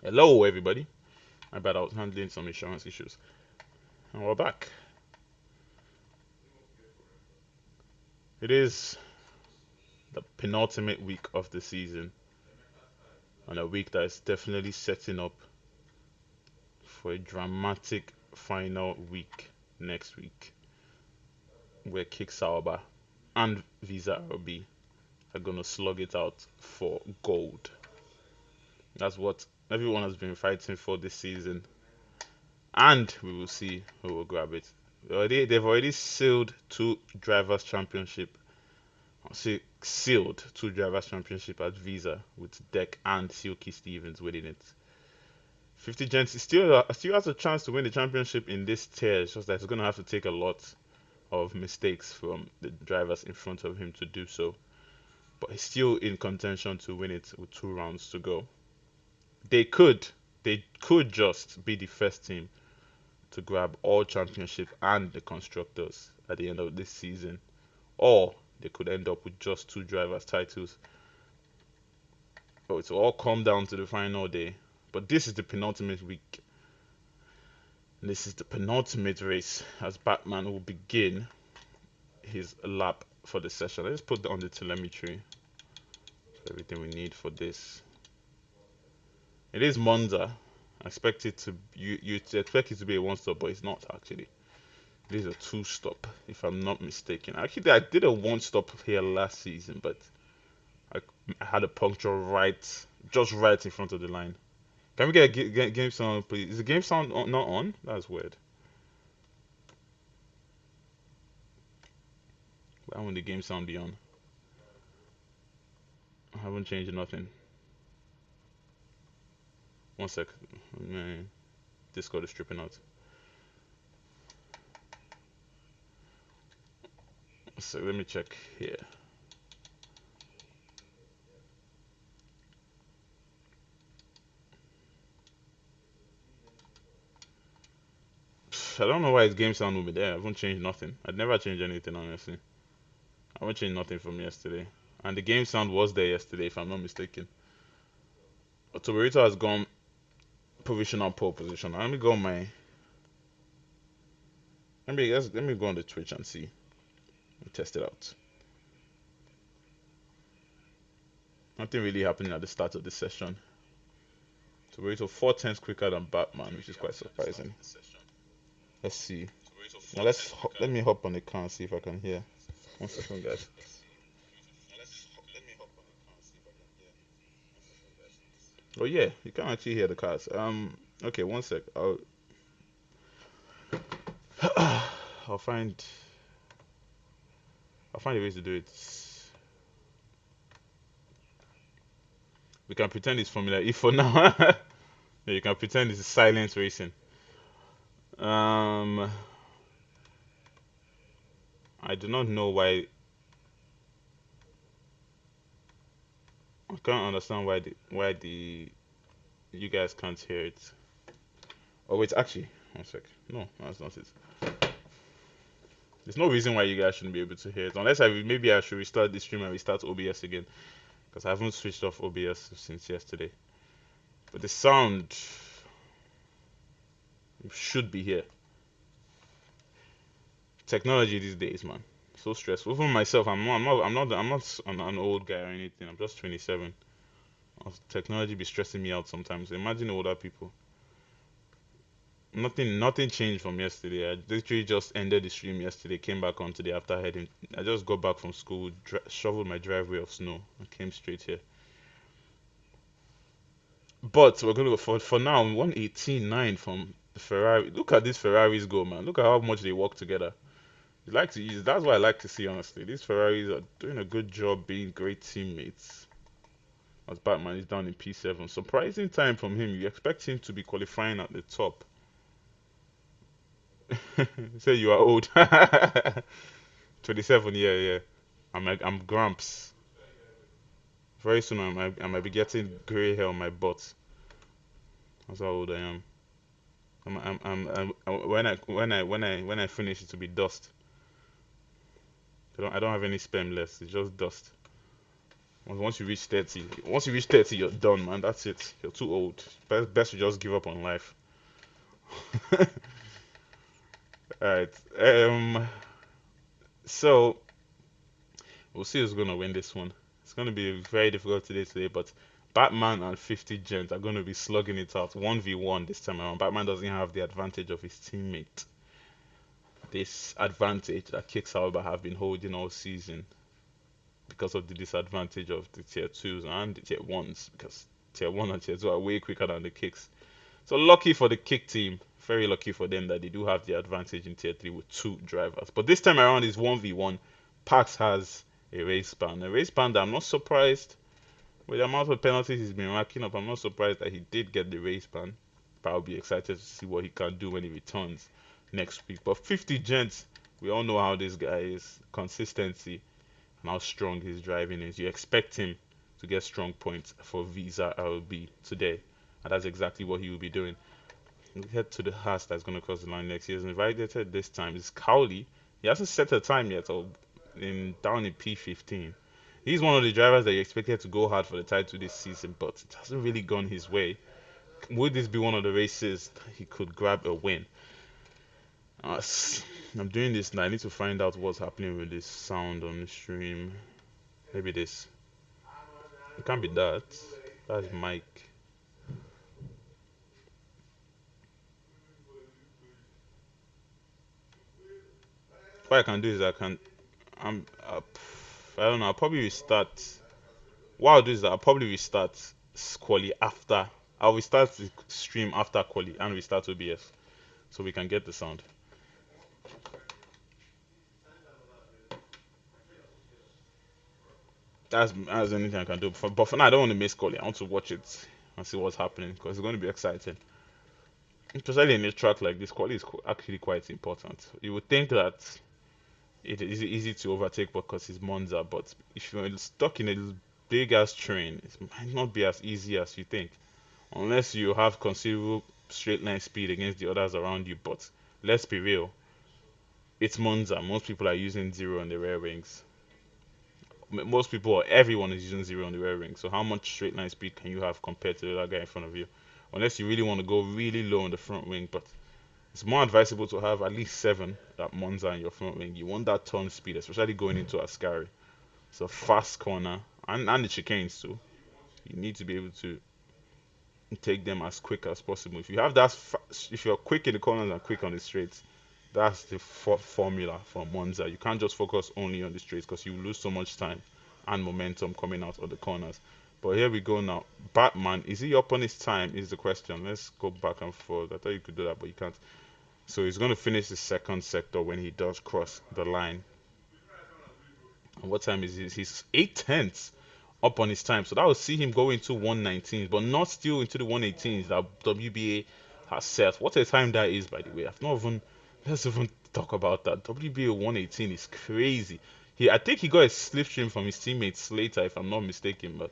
Hello, everybody. I bet I was handling some insurance issues. And we're back. It is the penultimate week of the season, and a week that is definitely setting up for a dramatic final week next week, where Kick Sauber and Visa RB are going to slug it out for gold. That's what everyone has been fighting for this season, and we will see who will grab it. They've already sealed two drivers' championship sealed two drivers' championship at Visa with Deck and Silky Stevens winning it. 50 Gents still has a chance to win the championship in this tier. It's just that he's going to have to take a lot of mistakes from the drivers in front of him to do so. But he's still in contention to win it with 2 rounds to go. They could, they could just be the first team to grab all championship and the constructors at the end of this season, or they could end up with just two drivers' titles. But it's all come down to the final day. But this is the penultimate week. This is the penultimate race as Batman will begin his lap for the session. Let's put on the telemetry. Everything we need for this. It is Monza. I expect it to you expect it to be a one stop, but it's not actually. It is a two stop, if I'm not mistaken. Actually, I did a one stop here last season, but I, I had a puncture just right in front of the line. Can we get a game sound, please? Is the game sound not on? That's weird. Why won't the game sound be on? I haven't changed nothing. One sec. Man, Discord is tripping out. So let me check here. I don't know why his game sound will be there. I haven't changed nothing. I'd never changed anything, honestly. I haven't changed nothing from yesterday. And the game sound was there yesterday, if I'm not mistaken. Toborito has gone provisional pole position. Let me go on my. Let me go on the Twitch and see. Test it out. Nothing really happening at the start of the session. Toborito 4 tenths quicker than Batman, which is quite surprising. Let's see. Now let me hop on the car and see if I can hear. 1 second, guys. Oh yeah, you can actually hear the cars. Okay, 1 sec. I'll find I'll find a way to do it. We can pretend it's Formula E for now. Yeah, you can pretend it's silent racing. Um, I do not know why. I can't understand why the you guys can't hear it. Oh wait, actually, 1 sec. No, that's not it. There's no reason why you guys shouldn't be able to hear it, unless maybe I should restart the stream and restart OBS again, because I haven't switched off OBS since yesterday. But the sound should be here. Technology these days, man, so stressful. Even myself, I'm not an old guy or anything. I'm just 27. Technology be stressing me out sometimes. Imagine older people. Nothing changed from yesterday. I literally just ended the stream yesterday. Came back on today after heading. I just got back from school, shoveled my driveway of snow, and came straight here. But we're gonna go for now 118.9 from the Ferrari. Look at these Ferraris go, man. Look at how much they work together. You like to use. That's what I like to see. Honestly, these Ferraris are doing a good job being great teammates. As Batman is down in P7. Surprising time from him. You expect him to be qualifying at the top. Say you are old. 27, yeah, yeah. I'm Gramps. Very soon I might be getting gray hair on my butt. That's how old I am. When I finish it will be dust. I don't have any sperm left. It's just dust. Once you reach 30, once you reach 30, you're done, man. That's it. You're too old. Best to just give up on life. All right. So we'll see who's gonna win this one. It's gonna be very difficult today, but Batman and 50 Gent are gonna be slugging it out 1v1 this time around. Batman doesn't have the advantage of his teammate. This advantage that Kick Sauber have been holding all season because of the disadvantage of the tier twos and the tier ones, because tier one and tier two are way quicker than the kicks. So lucky for the kick team, very lucky for them that they do have the advantage in tier three with two drivers. But this time around is 1v1. Pax has a race ban. A race ban that I'm not surprised with the amount of penalties he's been racking up. I'm not surprised that he did get the race ban. But I'll be excited to see what he can do when he returns next week. But 50 gents, we all know how this guy is. Consistency and how strong his driving is. You expect him to get strong points for Visa LB today. And that's exactly what he will be doing. We'll head to the Haas that's going to cross the line next. He has invited this time. It's Cowley. He hasn't set a time yet, or down in P15. He's one of the drivers that you expected to go hard for the title this season, but it hasn't really gone his way. Would this be one of the races that he could grab a win? I'm doing this now. I need to find out what's happening with this sound on the stream. Maybe this. It can't be that. That's Mike. What I can do is I'm I don't know. I'll probably restart. What I'll do is that I'll probably restart Quali after. I'll restart the stream after Quali and restart OBS so we can get the sound. That's the only thing I can do. But for now, I don't want to miss Quali. I want to watch it and see what's happening because it's going to be exciting. Especially in a track like this, Quali is actually quite important. You would think that it is easy to overtake because it's Monza, but if you're stuck in a big ass train, it might not be as easy as you think, unless you have considerable straight line speed against the others around you. But let's be real, it's Monza. Most people are using zero on the rear wings. Most people, or everyone, is using zero on the rear wing. So how much straight line speed can you have compared to the other guy in front of you? Unless you really want to go really low on the front wing, but it's more advisable to have at least seven that Monza in your front wing. You want that turn speed, especially going into Ascari. It's a fast corner, and the chicanes too. You need to be able to take them as quick as possible. If you have that, if you're quick in the corners and quick on the straights, that's the formula for Monza. You can't just focus only on the straights because you lose so much time and momentum coming out of the corners. But here we go now. Batman, is he up on his time? Is the question. Let's go back and forth. I thought you could do that, but you can't. So he's going to finish the second sector when he does cross the line. And what time is this? He's 8 tenths up on his time. So that will see him go into 119s, but not still into the 118s that WBA has set. What a time that is, by the way. I've not even Let's even talk about that. WBA 118 is crazy. I think he got a slipstream from his teammate Slater, if I'm not mistaken, but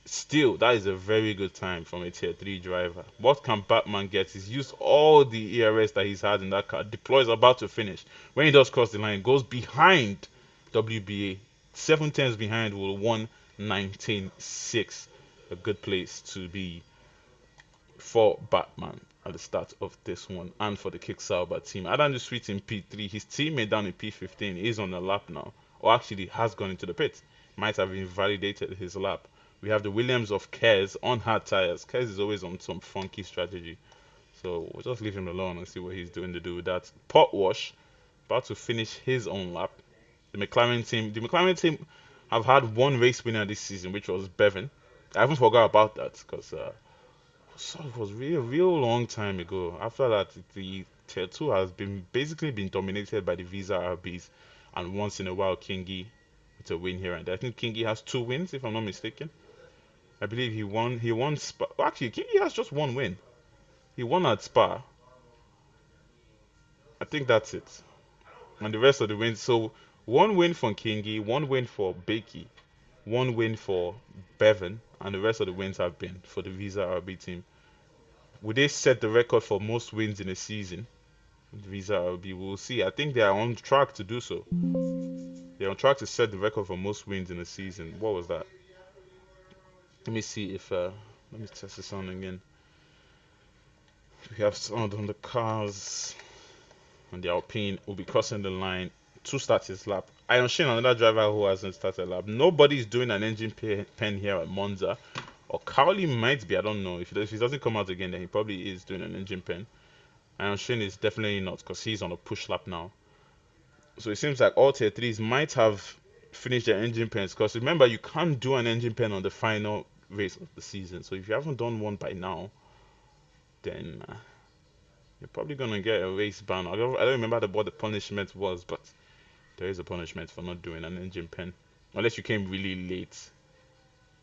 still, that is a very good time from a tier 3 driver. What can Batman get? He's used all the ERS that he's had in that car. Deploys about to finish. When he does cross the line, goes behind WBA. 7 tenths behind will 119.6. A good place to be for Batman at the start of this one and for the Kick Sauber team. Adam the Sweet in P3, his teammate down in P15 is on the lap now, or actually has gone into the pit. Might have invalidated his lap. We have the Williams of Kez on hard tires. Kez is always on some funky strategy. So we'll just leave him alone and see what he's doing to do with that. Pot Wash, about to finish his own lap. The McLaren team have had one race winner this season, which was Bevan. I haven't forgot about that because so it was really a real long time ago. After that, the tier two has been basically been dominated by the Visa RBs, and once in a while Kingi with a win here and there. I think Kingi has 2 wins, if I'm not mistaken. I believe he won. He won Spa. Well, actually, Kingi has just 1 win. He won at Spa. I think that's it. And the rest of the wins. So 1 win for Kingi, 1 win for Bakey, 1 win for Bevan, and the rest of the wins have been for the Visa RB team. Would they set the record for most wins in a season? Visa RB, we'll see. I think they are on track to do so. They're on track to set the record for most wins in a season. What was that? Let me see if let me test this on again. We have someone on the cars and the Alpine will be crossing the line to start his lap. Iron Shane, another driver who hasn't started a lap. Nobody's doing an engine pen here at Monza. Or Cowley might be, I don't know. If he doesn't come out again, then he probably is doing an engine pen. Iron Shane is definitely not because he's on a push lap now. So it seems like all tier 3s might have finished their engine pens because remember, you can't do an engine pen on the final race of the season. So if you haven't done one by now, then you're probably going to get a race ban. I don't remember what the punishment was, but there is a punishment for not doing an engine pen. Unless you came really late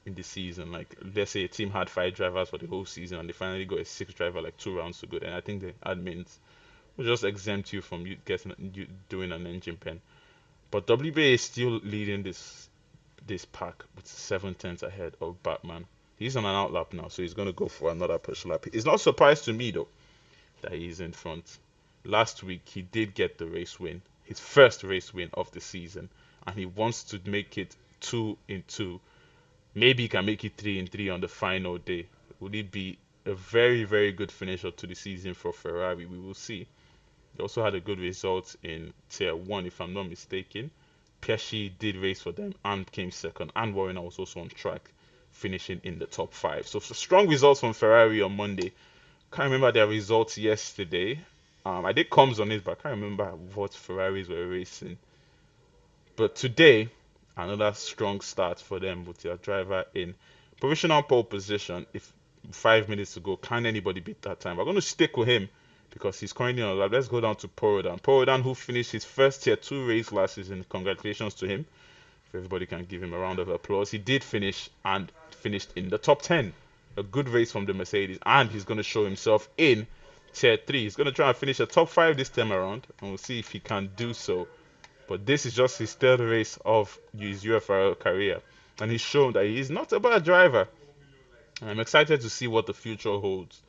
in the season. Like, let's say a team had 5 drivers for the whole season and they finally got a sixth driver like 2 rounds to go. Then I think the admins will just exempt you from you doing an engine pen. But WBA is still leading this pack with 7 tenths ahead of Batman. He's on an outlap now, so he's going to go for another push lap. It's not a surprise to me though that he's in front. Last week he did get the race win, his first race win of the season, and he wants to make it 2-2. Maybe he can make it 3-3 on the final day. Would it be a very, very good finisher to the season for Ferrari? We will see. They also had a good result in Tier 1, if I'm not mistaken. Pesci did race for them and came second, and Warren was also on track, finishing in the top 5. So strong results from Ferrari on Monday. Can't remember their results yesterday. I did comms on it, but I can't remember what Ferraris were racing. But today, another strong start for them with their driver in provisional pole position. If 5 minutes to go, can anybody beat that time? We're going to stick with him because he's currently on a lap. Let's go down to Porodan. Porodan, who finished his first tier 2 race last season. Congratulations to him. If everybody can give him a round of applause. He did finish and finished in the top 10. A good race from the Mercedes, and he's going to show himself in tier 3. He's going to try and finish a top 5 this time around, and we'll see if he can do so. But this is just his third race of his UFRL career, and he's shown that he's not a bad driver. And I'm excited to see what the future holds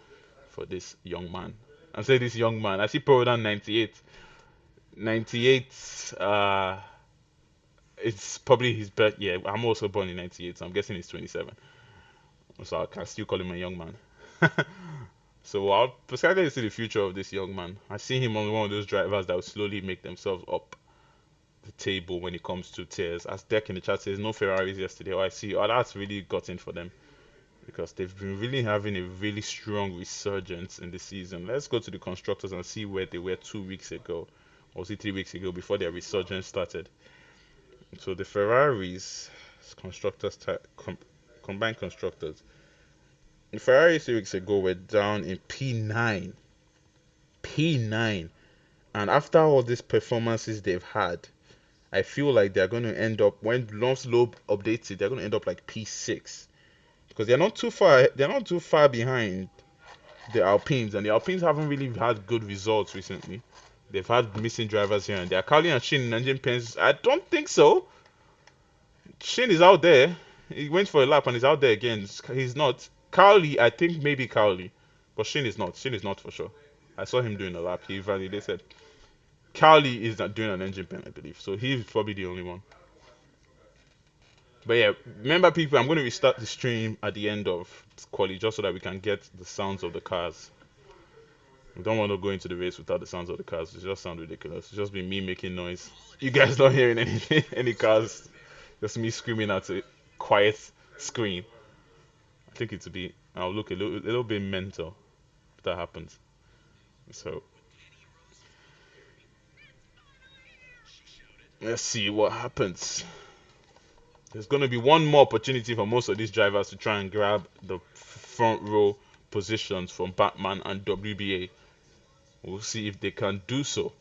for this young man. I say this young man. I see Prodan 98. 98. It's probably his birth. Yeah, I'm also born in 98, so I'm guessing he's 27. So I can still call him a young man. So I'll excited to see the future of this young man. I see him on one of those drivers that will slowly make themselves up the table when it comes to tiers. As Deck in the chat says, no Ferraris yesterday. Oh, I see. Oh, that's really gotten for them because they've been really having a really strong resurgence in the season. Let's go to the constructors and see where they were 2 weeks ago, or was it 3 weeks ago before their resurgence started. So the Ferraris constructors combined constructors. The Ferraris 3 weeks ago were down in P9. P9. And after all these performances they've had, I feel like they're going to end up when Lance Loeb updates it, they're going to end up like P6 because they're not too far. They're not too far behind the Alpines, and the Alpines haven't really had good results recently. They've had missing drivers here and there. Carly and Shin in engine pens. I don't think so. Shin is out there. He went for a lap and he's out there again. He's not. Carly, I think maybe Carly, but Shin is not. Shin is not for sure. I saw him doing a lap. He validated. Carly is not doing an engine pen, I believe. So he's probably the only one. But yeah, remember people, I'm going to restart the stream at the end of quali just so that we can get the sounds of the cars. We don't want to go into the race without the sounds of the cars. It just sounds ridiculous. It's just be me making noise. You guys not hearing anything, any cars. Just me screaming at a quiet screen. I think it'll be, I'll look a little bit mental if that happens. So let's see what happens. There's going to be one more opportunity for most of these drivers to try and grab the front row positions from Batman and WBA. We'll see if they can do so.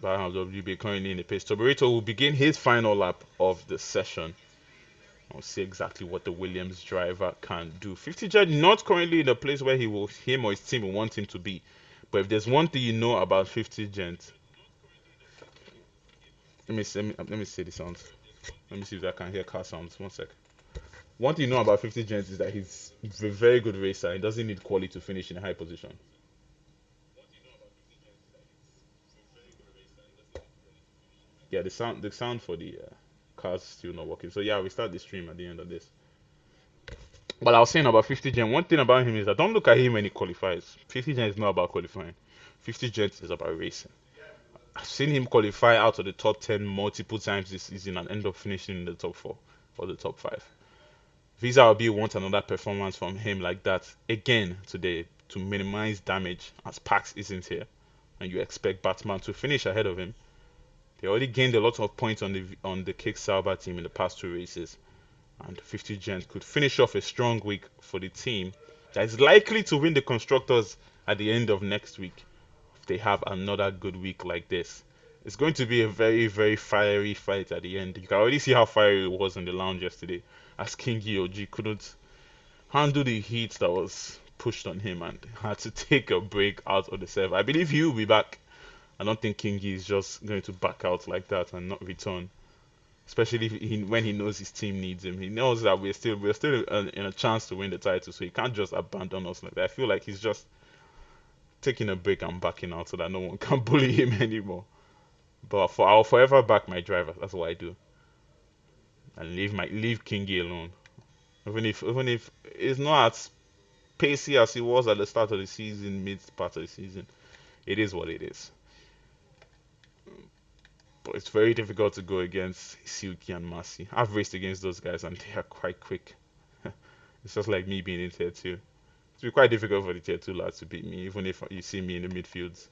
Batman and WBA currently in the pace. Toborito will begin his final lap of the session. We'll see exactly what the Williams driver can do. 50 Jet not currently in the place where him or his team will want him to be. But if there's one thing you know about 50 Gent, let me see the sounds. Let me see if I can hear car sounds. One sec. One thing you know about 50 Gent is that he's a very good racer. He doesn't need quality to finish in a high position. Yeah, the sound for the cars still not working. So yeah, we start the stream at the end of this. But I was saying about 50 Gen, one thing about him is that don't look at him when he qualifies. 50 Gen is not about qualifying. 50 Gen is about racing. I've seen him qualify out of the top 10 multiple times this season and end up finishing in the top 4 or the top 5. Visa RB wants another performance from him like that again today to minimize damage as Pax isn't here and you expect Batman to finish ahead of him. They already gained a lot of points on the Kick Sauber team in the past 2 races, and 50 Gens could finish off a strong week for the team that is likely to win the constructors at the end of next week if they have another good week like this. It's going to be a very, very fiery fight at the end. You can already see how fiery it was in the lounge yesterday as King Yoji couldn't handle the heat that was pushed on him and had to take a break out of the serve. I believe he will be back. I don't think Kingi is just going to back out like that and not return, especially if when he knows his team needs him. He knows that we're still in a chance to win the title, so he can't just abandon us like that. I feel like he's just taking a break and backing out so that no one can bully him anymore. But I'll forever back my driver. That's what I do, and leave Kingi alone. Even if it's not as pacey as he was at the start of the season, mid part of the season, it is what it is. But it's very difficult to go against Silky and Masi. I've raced against those guys and they are quite quick. It's just like me being in tier 2. It's be quite difficult for the tier 2 lads to beat me, even if you see me in the midfields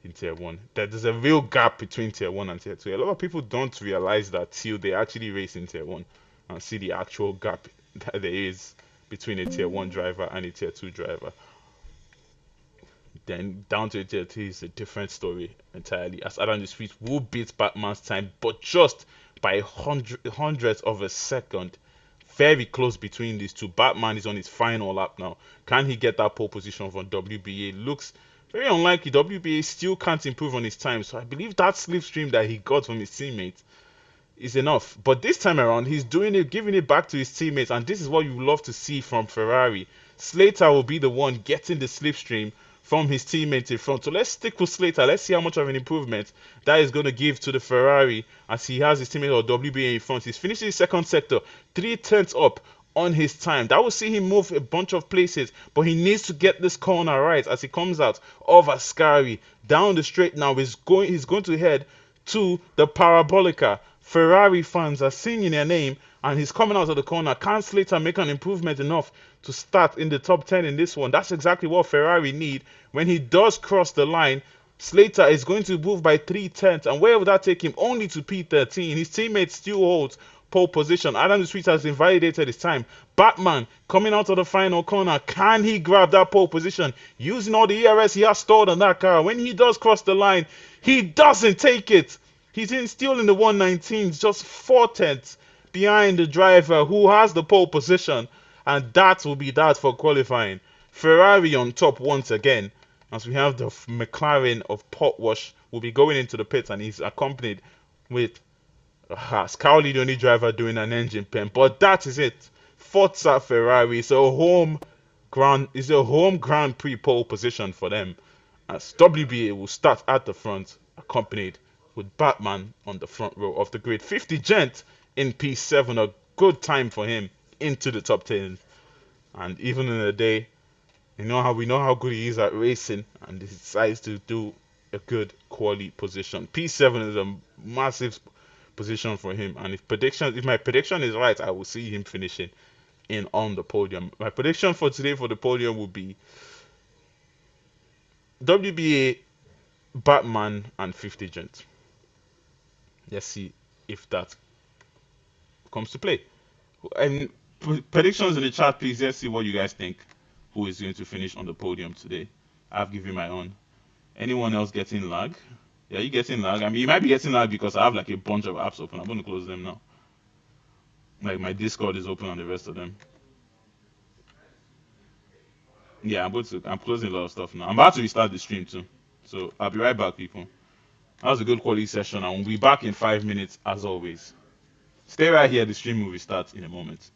in tier 1. There's a real gap between tier 1 and tier 2. A lot of people don't realize that till they actually race in tier 1 and see the actual gap that there is between a tier 1 driver and a tier 2 driver. Then down to tier 3 is a different story entirely. As Adam the Street will beat Batman's time, but just by hundredths of a second. Very close between these two. Batman is on his final lap now. Can he get that pole position from WBA? Looks very unlikely. WBA still can't improve on his time, so I believe that slipstream that he got from his teammates is enough. But this time around, he's doing it, giving it back to his teammates, and this is what you love to see from Ferrari. Slater will be the one getting the slipstream from his teammates in front. So let's stick with Slater. Let's see how much of an improvement that is going to give to the Ferrari as he has his teammate or WBA in front. He's finishing his second sector, 3/10 up on his time. That will see him move a bunch of places, but he needs to get this corner right as he comes out of Ascari down the straight now. He's going to head to the Parabolica. Ferrari fans are singing their name, and he's coming out of the corner. Can Slater make an improvement enough to start in the top 10 in this one? That's exactly what Ferrari need. When he does cross the line, Slater is going to move by 3/10, and where would that take him? Only to P13. His teammate still holds pole position. Adam the Sweet has invalidated his time. Batman coming out of the final corner. Can he grab that pole position using all the ERS he has stored on that car? When he does cross the line, he doesn't take it. He's still in the 119s, just 4/10 behind the driver who has the pole position, and that will be that for qualifying. Ferrari on top once again, as we have the McLaren of Potwash will be going into the pits, and he's accompanied with Scowley, the only driver doing an engine pen. But that is it. Forza Ferrari is a home Grand Prix pole position for them, as WBA will start at the front, accompanied with Batman on the front row of the grid. 50 Gent in P7, a good time for him into the top 10. And even in the day, we know how good he is at racing, and he decides to do a good quality position. P7 is a massive position for him, and if my prediction is right, I will see him finishing in on the podium. My prediction for today for the podium will be WBA, Batman, and 50 Gent. Let's see if that comes to play. And predictions in the chat, please. Let's see what you guys think. Who is going to finish on the podium today? I've given my own. Anyone else getting lag? Yeah, you getting lag? I mean, you might be getting lag because I have like a bunch of apps open. I'm going to close them now. Like my Discord is open on the rest of them. Yeah, I'm closing a lot of stuff now. I'm about to restart the stream too. So I'll be right back, people. That was a good quality session, and we'll be back in 5 minutes as always. Stay right here, the stream will restart in a moment.